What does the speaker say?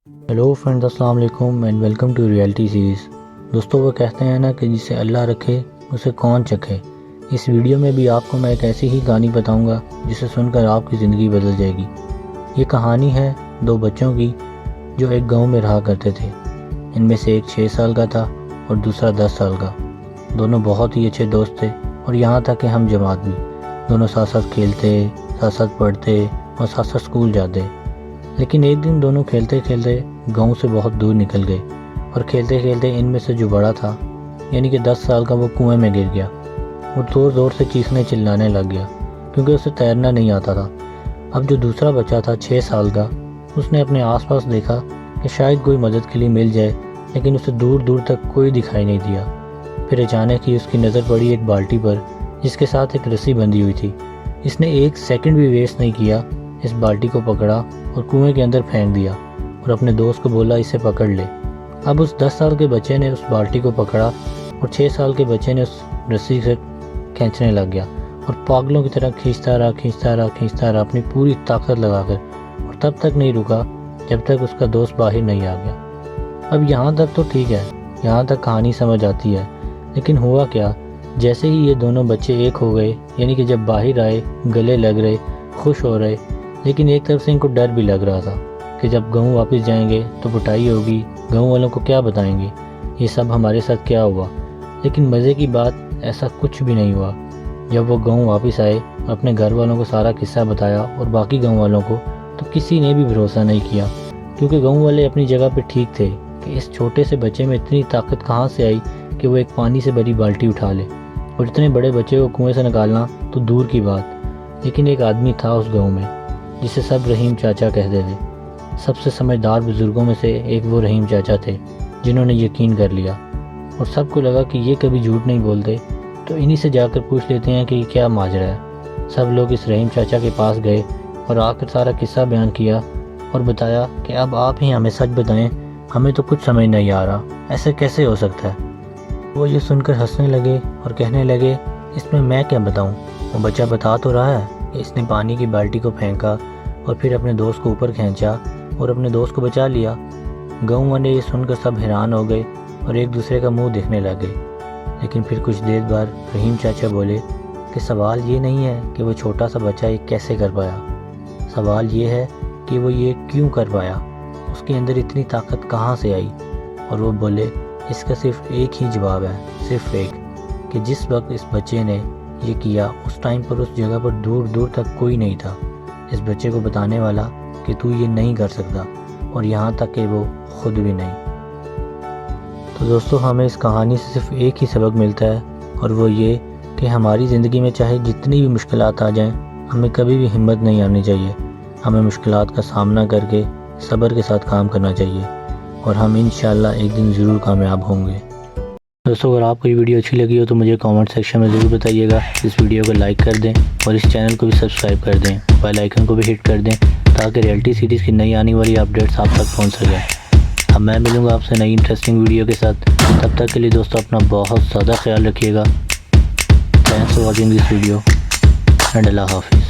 Hello friends, السلام علیکم and welcome to reality series. دوستوں، وہ کہتے ہیں نا کہ جسے اللہ رکھے اسے کون چکھے۔ اس ویڈیو میں بھی آپ کو میں ایک ایسی ہی کہانی بتاؤں گا جسے سن کر آپ کی زندگی بدل جائے گی۔ یہ کہانی ہے دو بچوں کی جو ایک گاؤں میں رہا کرتے تھے۔ ان میں سے ایک 6 سال کا تھا اور دوسرا 10 سال کا۔ دونوں بہت ہی اچھے دوست تھے اور یہاں تک کہ ہم جماعت بھی۔ دونوں ساتھ ساتھ کھیلتے، ساتھ ساتھ پڑھتے اور ساتھ ساتھ اسکول جاتے۔ لیکن ایک دن دونوں کھیلتے کھیلتے گاؤں سے بہت دور نکل گئے اور کھیلتے کھیلتے ان میں سے جو بڑا تھا یعنی کہ 10 سال کا، وہ کنویں میں گر گیا۔ وہ زور زور سے چیخنے چلانے لگ گیا کیونکہ اسے تیرنا نہیں آتا تھا۔ اب جو دوسرا بچہ تھا 6 سال کا، اس نے اپنے آس پاس دیکھا کہ شاید کوئی مدد کے لیے مل جائے، لیکن اسے دور دور تک کوئی دکھائی نہیں دیا۔ پھر اچانک ہی اس کی نظر پڑی ایک بالٹی پر جس کے ساتھ ایک رسی بندھی ہوئی تھی۔ اس نے ایک سیکنڈ بھی ویسٹ نہیں کیا، اس بالٹی کو پکڑا اور کنویں کے اندر پھینک دیا اور اپنے دوست کو بولا اسے پکڑ لے۔ اب اس 10 سال کے بچے نے اس بالٹی کو پکڑا اور 6 سال کے بچے نے اس رسی سے کھینچنے لگ گیا اور پاگلوں کی طرح کھینچتا رہا اپنی پوری طاقت لگا کر، اور تب تک نہیں رکا جب تک اس کا دوست باہر نہیں آ گیا۔ اب یہاں تک تو ٹھیک ہے، یہاں تک کہانی سمجھ آتی ہے، لیکن ہوا کیا؟ جیسے ہی یہ دونوں بچے ایک ہو گئے، یعنی کہ جب باہر آئے، گلے لگ رہے، خوش ہو رہے، لیکن ایک طرف سے ان کو ڈر بھی لگ رہا تھا کہ جب گاؤں واپس جائیں گے تو پٹائی ہوگی، گاؤں والوں کو کیا بتائیں گے، یہ سب ہمارے ساتھ کیا ہوا۔ لیکن مزے کی بات، ایسا کچھ بھی نہیں ہوا۔ جب وہ گاؤں واپس آئے، اپنے گھر والوں کو سارا قصہ بتایا اور باقی گاؤں والوں کو، تو کسی نے بھی بھروسہ نہیں کیا، کیونکہ گاؤں والے اپنی جگہ پہ ٹھیک تھے کہ اس چھوٹے سے بچے میں اتنی طاقت کہاں سے آئی کہ وہ ایک پانی سے بھری بالٹی اٹھا لے، اور اتنے بڑے بچے کو کنویں سے نکالنا تو دور کی بات۔ لیکن ایک آدمی تھا اس گاؤں میں جسے سب رحیم چاچا کہتے تھے۔ سب سے سمجھدار بزرگوں میں سے ایک وہ رحیم چاچا تھے جنہوں نے یقین کر لیا، اور سب کو لگا کہ یہ کبھی جھوٹ نہیں بولتے، تو انہی سے جا کر پوچھ لیتے ہیں کہ یہ کیا ماجرا ہے۔ سب لوگ اس رحیم چاچا کے پاس گئے اور آ کر سارا قصہ بیان کیا اور بتایا کہ اب آپ ہی ہمیں سچ بتائیں، ہمیں تو کچھ سمجھ نہیں آ رہا، ایسے کیسے ہو سکتا ہے۔ وہ یہ سن کر ہنسنے لگے اور کہنے لگے، اس میں کیا بتاؤں، وہ بچہ بتا تو رہا ہے کہ اس نے پانی کی بالٹی کو پھینکا اور پھر اپنے دوست کو اوپر کھینچا اور اپنے دوست کو بچا لیا۔ گاؤں والے یہ سن کر سب حیران ہو گئے اور ایک دوسرے کا منہ دیکھنے لگے۔ لیکن پھر کچھ دیر بعد رحیم چاچا بولے کہ سوال یہ نہیں ہے کہ وہ چھوٹا سا بچہ یہ کیسے کر پایا، سوال یہ ہے کہ وہ یہ کیوں کر پایا، اس کے اندر اتنی طاقت کہاں سے آئی۔ اور وہ بولے اس کا صرف ایک ہی جواب ہے، صرف ایک، کہ جس وقت اس بچے نے یہ کیا اس ٹائم پر اس جگہ پر دور دور تک کوئی نہیں تھا اس بچے کو بتانے والا کہ تو یہ نہیں کر سکتا، اور یہاں تک کہ وہ خود بھی نہیں۔ تو دوستو، ہمیں اس کہانی سے صرف ایک ہی سبق ملتا ہے، اور وہ یہ کہ ہماری زندگی میں چاہے جتنی بھی مشکلات آ جائیں، ہمیں کبھی بھی ہمت نہیں آنی چاہیے۔ ہمیں مشکلات کا سامنا کر کے صبر کے ساتھ کام کرنا چاہیے، اور ہم انشاءاللہ ایک دن ضرور کامیاب ہوں گے۔ دوستو، اگر آپ کو یہ ویڈیو اچھی لگی ہو تو مجھے کامنٹ سیکشن میں ضرور بتائیے گا۔ اس ویڈیو کو لائک کر دیں اور اس چینل کو بھی سبسکرائب کر دیں، بیل آئیکن کو بھی ہٹ کر دیں تاکہ ریئلٹی سیریز کی نئی آنے والی اپڈیٹس آپ تک پہنچ سکیں۔ اب میں ملوں گا آپ سے نئی انٹرسٹنگ ویڈیو کے ساتھ، تب تک کے لیے دوستو اپنا بہت زیادہ خیال رکھیے گا۔ Thanks for watching this video and Allah حافظ۔